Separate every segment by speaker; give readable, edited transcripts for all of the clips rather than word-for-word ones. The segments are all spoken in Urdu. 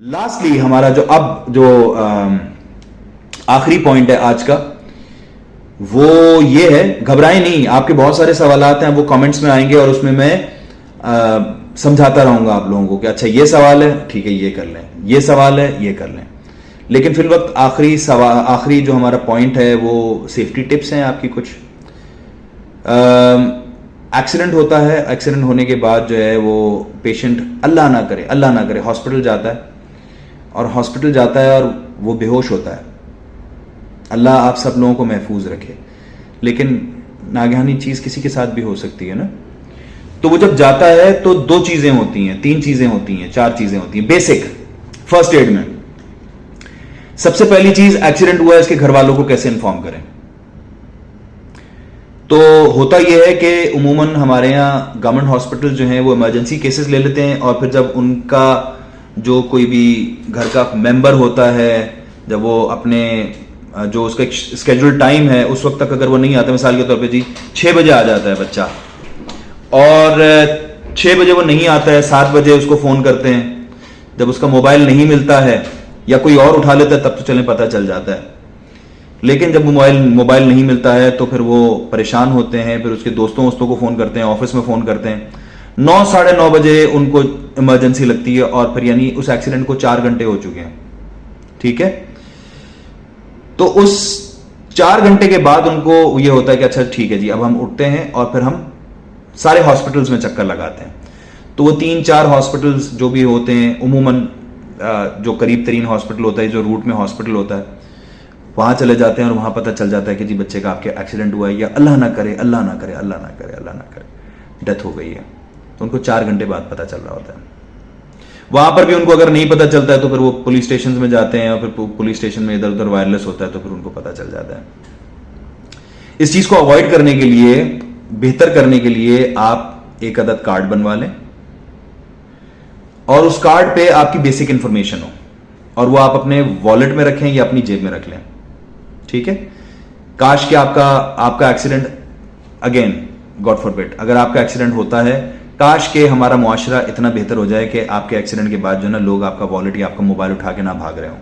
Speaker 1: لاسٹلی ہمارا جو آخری پوائنٹ ہے آج کا وہ یہ ہے، گھبرائیں نہیں، آپ کے بہت سارے سوالات ہیں وہ کامنٹس میں آئیں گے اور اس میں سمجھاتا رہوں گا آپ لوگوں کو کہ اچھا یہ سوال ہے، ٹھیک ہے یہ کر لیں، یہ سوال ہے یہ کر لیں. لیکن فی الوقت آخری جو ہمارا پوائنٹ ہے وہ سیفٹی ٹپس ہیں آپ کی. کچھ ایکسیڈنٹ ہوتا ہے، ایکسیڈنٹ ہونے کے بعد جو ہے وہ پیشنٹ اللہ نہ کرے ہاسپٹل جاتا ہے اور وہ بے ہوش ہوتا ہے. اللہ آپ سب لوگوں کو محفوظ رکھے، لیکن ناگہانی چیز کسی کے ساتھ بھی ہو سکتی ہے نا. تو وہ جب جاتا ہے تو 2 چیزیں ہوتی ہیں، 3 چیزیں ہوتی ہیں، 4 چیزیں ہوتی ہیں بیسک فرسٹ ایڈ میں. سب سے پہلی چیز، ایکسیڈنٹ ہوا ہے اس کے گھر والوں کو کیسے انفارم کریں. تو ہوتا یہ ہے کہ عموماً ہمارے یہاں گورنمنٹ ہاسپٹل جو ہیں وہ ایمرجنسی کیسز لے لیتے ہیں، اور پھر جب ان کا جو کوئی بھی گھر کا ممبر ہوتا ہے، جب وہ اپنے جو اس کا اسکیجول ٹائم ہے اس وقت تک اگر وہ نہیں آتا، مثال کے طور پہ 6 بجے آ جاتا ہے بچہ اور 6 بجے وہ نہیں آتا ہے، 7 بجے اس کو فون کرتے ہیں. جب اس کا موبائل نہیں ملتا ہے یا کوئی اور اٹھا لیتا ہے تب تو چلیں پتہ چل جاتا ہے. لیکن جب موبائل نہیں ملتا ہے تو پھر وہ پریشان ہوتے ہیں، پھر اس کے دوستوں کو فون کرتے ہیں، آفس میں فون کرتے ہیں. 9 ساڑھے 9 بجے ان کو ایمرجنسی لگتی ہے اور پھر یعنی اس ایکسیڈنٹ کو 4 گھنٹے ہو چکے ہیں. ٹھیک ہے، تو اس 4 گھنٹے کے بعد ان کو یہ ہوتا ہے کہ اچھا ٹھیک ہے جی اب ہم اٹھتے ہیں اور پھر ہم سارے ہاسپٹلز میں چکر لگاتے ہیں. تو وہ 3-4 ہاسپٹلز جو بھی ہوتے ہیں، عموماً جو قریب ترین ہاسپٹل ہوتا ہے، جو روٹ میں ہاسپٹل ہوتا ہے، وہاں چلے جاتے ہیں اور وہاں پتہ چل جاتا ہے کہ جی بچے کا آپ کے ایکسیڈنٹ ہوا ہے، یا اللہ نہ کرے ڈیتھ ہو گئی ہے. تو ان کو 4 گھنٹے بعد پتہ چل رہا ہوتا ہے. وہاں پر بھی ان کو اگر نہیں پتہ چلتا ہے تو پھر وہ پولیس اسٹیشن میں جاتے ہیں، اور پھر پولیس اسٹیشن میں ادھر ادھر وائرلیس ہوتا ہے تو پھر ان کو پتہ چل جاتا ہے. اس چیز کو اوائڈ کرنے کے لیے، بہتر کرنے کے لیے، آپ ایک عدد کارڈ بنوا لیں اور اس کارڈ پہ آپ کی بیسک انفارمیشن ہو، اور وہ آپ اپنے والیٹ میں رکھیں یا اپنی جیب میں رکھ لیں. ٹھیک ہے، کاش کہ آپ کا ایکسیڈنٹ، اگین گاڈ فاربڈ اگر آپ کا ایکسیڈنٹ ہوتا ہے، کاش کہ ہمارا معاشرہ اتنا بہتر ہو جائے کہ آپ کے ایکسیڈنٹ کے بعد جو نا لوگ آپ کا والیٹ یا آپ کا موبائل اٹھا کے نہ بھاگ رہے ہوں.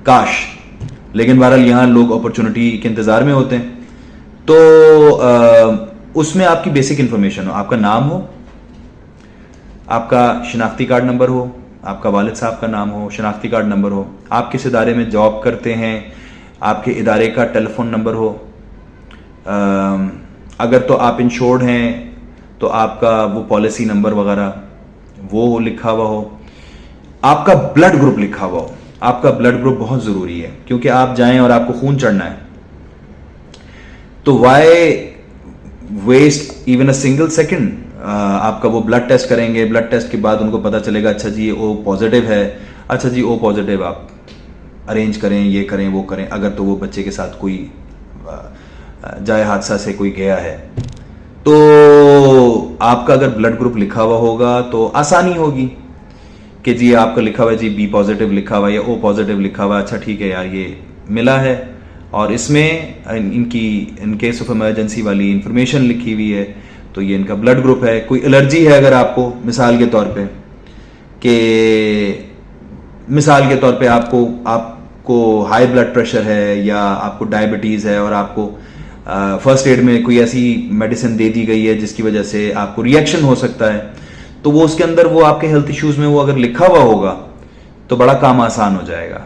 Speaker 1: کاش. لیکن بہرحال یہاں لوگ اپرچونٹی کے انتظار میں ہوتے ہیں. تو اس میں آپ کی بیسک انفارمیشن ہو، آپ کا نام ہو، آپ کا شناختی کارڈ نمبر ہو، آپ کا والد صاحب کا نام ہو، شناختی کارڈ نمبر ہو، آپ کس ادارے میں جاب کرتے ہیں، آپ کے ادارے کا ٹیلی فون نمبر ہو، اگر تو آپ انشورڈ ہیں تو آپ کا وہ پالیسی نمبر وغیرہ وہ لکھا ہوا ہو، آپ کا بلڈ گروپ لکھا ہوا ہو. آپ کا بلڈ گروپ بہت ضروری ہے، کیونکہ آپ جائیں اور آپ کو خون چڑھنا ہے تو why waste even a single second. آپ کا وہ بلڈ ٹیسٹ کریں گے، بلڈ ٹیسٹ کے بعد ان کو پتہ چلے گا اچھا جی او پازیٹیو ہے، اچھا جی او پازیٹیو آپ ارینج کریں، یہ کریں وہ کریں، اگر تو وہ بچے کے ساتھ کوئی جائے حادثہ سے کوئی گیا ہے تو آپ کا اگر بلڈ گروپ لکھا ہوا ہوگا تو آسانی ہوگی کہ جی آپ کا لکھا ہوا ہے جی بی پازیٹیو لکھا ہوا ہے یا او پازیٹیو لکھا ہوا ہے، اچھا ٹھیک ہے یار یہ ملا ہے اور اس میں ان کیس آف ایمرجنسی والی انفارمیشن لکھی ہوئی ہے، تو یہ ان کا بلڈ گروپ ہے. کوئی الرجی ہے اگر آپ کو، مثال کے طور پہ آپ کو ہائی بلڈ پریشر ہے یا آپ کو ڈائبٹیز ہے اور آپ کو فرسٹ ایڈ میں کوئی ایسی میڈیسن دے دی گئی ہے جس کی وجہ سے آپ کو ریئیکشن ہو سکتا ہے، تو وہ اس کے اندر وہ آپ کے ہیلتھ ایشوز میں وہ اگر لکھا ہوا ہوگا تو بڑا کام آسان ہو جائے گا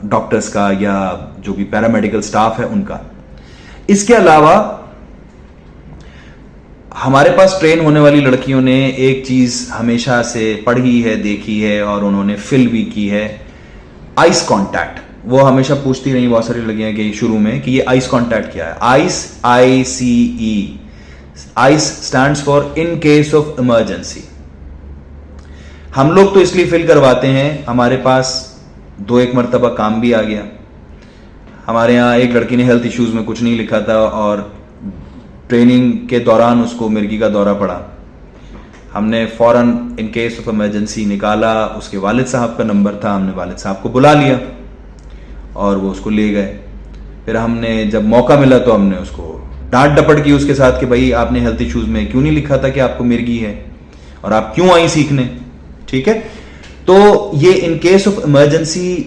Speaker 1: ڈاکٹرز کا یا جو بھی پیرامیڈیکل سٹاف ہے ان کا. اس کے علاوہ ہمارے پاس ٹرین ہونے والی لڑکیوں نے ایک چیز ہمیشہ سے پڑھی ہے، دیکھی ہے اور انہوں نے فل بھی کی ہے، آئس کانٹیکٹ. وہ ہمیشہ پوچھتی رہی بہت ساری لڑکیاں کہ شروع میں کہ یہ آئس کانٹیکٹ کیا ہے. Ice ICE، ice stands for in case of emergency. ہم لوگ تو اس لیے فل کرواتے ہیں، ہمارے پاس 2-1 مرتبہ کام بھی آ گیا. ہمارے یہاں ایک لڑکی نے ہیلتھ ایشوز میں کچھ نہیں لکھا تھا اور ٹریننگ کے دوران اس کو مرگی کا دورہ پڑا. ہم نے فوراً ان کیس آف ایمرجنسی نکالا، اس کے والد صاحب کا نمبر تھا، ہم نے والد صاحب کو بلا لیا اور وہ اس کو لے گئے. پھر ہم نے جب موقع ملا تو ہم نے اس کو ڈانٹ ڈپٹ کی اس کے ساتھ کہ بھائی آپ نے ہیلتھ ایشوز میں کیوں نہیں لکھا تھا کہ آپ کو مرگی ہے اور آپ کیوں آئی سیکھنے. ٹھیک ہے، تو یہ ان کیس آف ایمرجنسی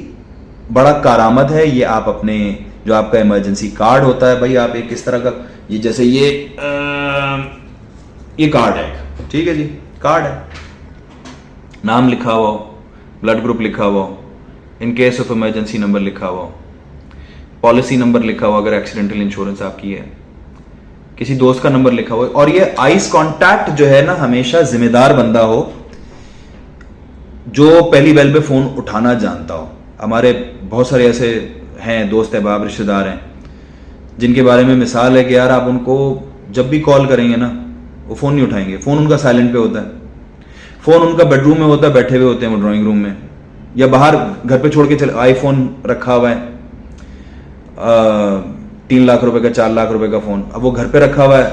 Speaker 1: بڑا کارآمد ہے. یہ آپ اپنے جو آپ کا ایمرجنسی کارڈ ہوتا ہے بھائی، آپ ایک کس طرح کا، یہ جیسے یہ کارڈ ہے، ٹھیک ہے جی، کارڈ ہے، نام لکھا ہوا ہو، بلڈ گروپ لکھا ہوا ہو، in case of emergency number لکھا ہوا ہو، پالیسی نمبر لکھا ہوا اگر ایکسیڈنٹل انشورنس آپ کی ہے، کسی دوست کا نمبر لکھا ہوا ہے. اور یہ آئیز کانٹیکٹ جو ہے نا ہمیشہ ذمہ دار بندہ ہو جو پہلی بیل پہ فون اٹھانا جانتا ہو. ہمارے بہت سارے ایسے ہیں دوست احباب رشتہ دار ہیں جن کے بارے میں مثال ہے کہ یار آپ ان کو جب بھی کال کریں گے نا وہ فون نہیں اٹھائیں گے. فون ان کا سائلنٹ پہ ہوتا ہے، فون ان کا بیڈ روم میں ہوتا ہے، بیٹھے ہوئے ہوتے ہیں وہ ڈرائنگ روم میں، یا باہر گھر پہ چھوڑ کے چلے، آئی فون رکھا ہوا ہے 3 لاکھ روپے کا 4 لاکھ روپے کا فون، اب وہ گھر پہ رکھا ہوا ہے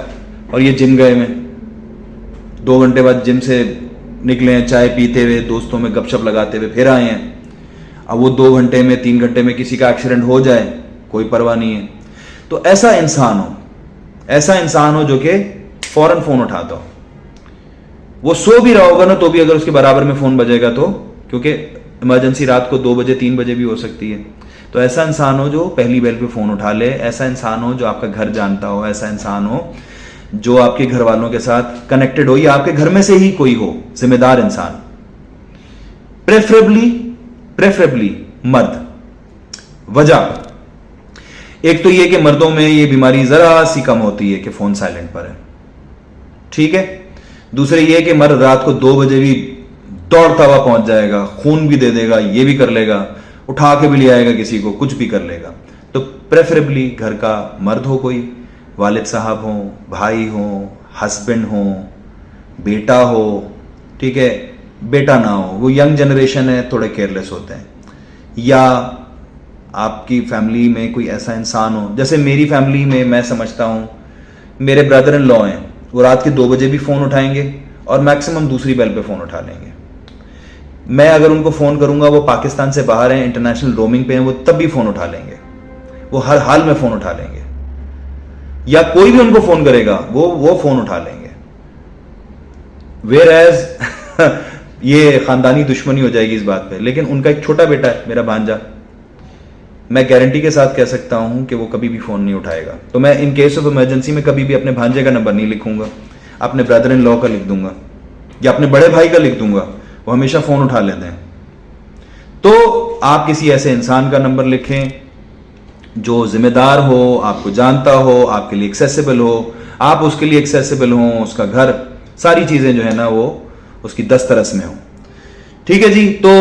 Speaker 1: اور یہ جم گئے میں 2 گھنٹے بعد جم سے نکلے ہیں چائے پیتے ہوئے دوستوں میں گپ شپ لگاتے ہوئے پھر آئے ہیں. اب وہ 2 گھنٹے میں 3 گھنٹے میں کسی کا ایکسیڈنٹ ہو جائے کوئی پرواہ نہیں ہے. تو ایسا انسان ہو جو کہ فوراً فون اٹھاتا ہو. وہ سو بھی رہا ہوگا نا تو بھی اگر اس کے برابر میں فون بجے گا تو، کیونکہ ایمرجنسی رات کو 2 بجے 3 بجے بھی ہو سکتی ہے. تو ایسا انسان ہو جو پہلی بیل پہ فون اٹھا لے، ایسا انسان ہو جو آپ کا گھر جانتا ہو، ایسا انسان ہو جو آپ کے گھر والوں کے ساتھ کنیکٹڈ ہو یا آپ کے گھر میں سے ہی کوئی ہو ذمہ دار انسان، پریفریبلی مرد. وجہ ایک تو یہ کہ مردوں میں یہ بیماری ذرا سی کم ہوتی ہے کہ فون سائلنٹ پر ہے، ٹھیک ہے. دوسرے یہ کہ مرد رات کو 2 بجے بھی دوڑتا ہوا پہنچ جائے گا، خون بھی دے دے گا، یہ بھی کر لے گا، اٹھا کے بھی لے آئے گا کسی کو، کچھ بھی کر لے گا. تو پریفریبلی گھر کا مرد ہو، کوئی والد صاحب ہوں، بھائی ہوں، ہسبینڈ ہوں، بیٹا ہو، ٹھیک ہے، بیٹا نہ ہو. وہ ینگ جنریشن ہے، تھوڑے کیئرلیس ہوتے ہیں. یا آپ کی فیملی میں کوئی ایسا انسان ہو، جیسے میری فیملی میں میں سمجھتا ہوں میرے بردر ان لا ہیں، وہ رات کے 2 بجے بھی فون اٹھائیں گے اور میکسیمم دوسری بیل پہ فون اٹھا لیں گے. میں اگر ان کو فون کروں گا، وہ پاکستان سے باہر ہیں، انٹرنیشنل رومنگ پہ ہیں، وہ تب بھی فون اٹھا لیں گے، وہ ہر حال میں فون اٹھا لیں گے. یا کوئی بھی ان کو فون کرے گا وہ فون اٹھا لیں گے. ویئر ایز یہ خاندانی دشمنی ہو جائے گی اس بات پہ. لیکن ان کا ایک چھوٹا بیٹا ہے میرا بھانجا، میں گارنٹی کے ساتھ کہہ سکتا ہوں کہ وہ کبھی بھی فون نہیں اٹھائے گا. تو میں ان کیس آف ایمرجنسی میں کبھی بھی اپنے بھانجے کا نمبر نہیں لکھوں گا، اپنے بردر ان لا کا لکھ دوں گا یا اپنے بڑے بھائی کا لکھ دوں گا، وہ ہمیشہ فون اٹھا لیتے ہیں. تو آپ کسی ایسے انسان کا نمبر لکھیں جو ذمہ دار ہو، آپ کو جانتا ہو، آپ کے لیے ایکسیسیبل ہو، آپ اس کے لیے ایکسیسیبل ہوں، اس کا گھر، ساری چیزیں جو ہے نا وہ اس کی دسترس میں ہوں. ٹھیک ہے جی. تو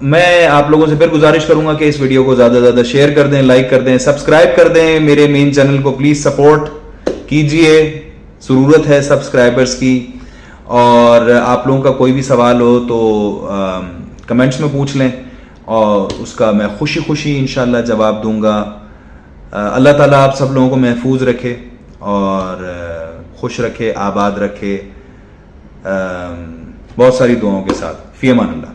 Speaker 1: میں آپ لوگوں سے پھر گزارش کروں گا کہ اس ویڈیو کو زیادہ سے زیادہ شیئر کر دیں، لائک کر دیں، سبسکرائب کر دیں. میرے مین چینل کو پلیز سپورٹ کیجئے، ضرورت ہے سبسکرائبرز کی. اور آپ لوگوں کا کوئی بھی سوال ہو تو کمنٹس میں پوچھ لیں اور اس کا میں خوشی خوشی انشاءاللہ جواب دوں گا. اللہ تعالیٰ آپ سب لوگوں کو محفوظ رکھے اور خوش رکھے، آباد رکھے، بہت ساری دعاؤں کے ساتھ. فی امان اللہ.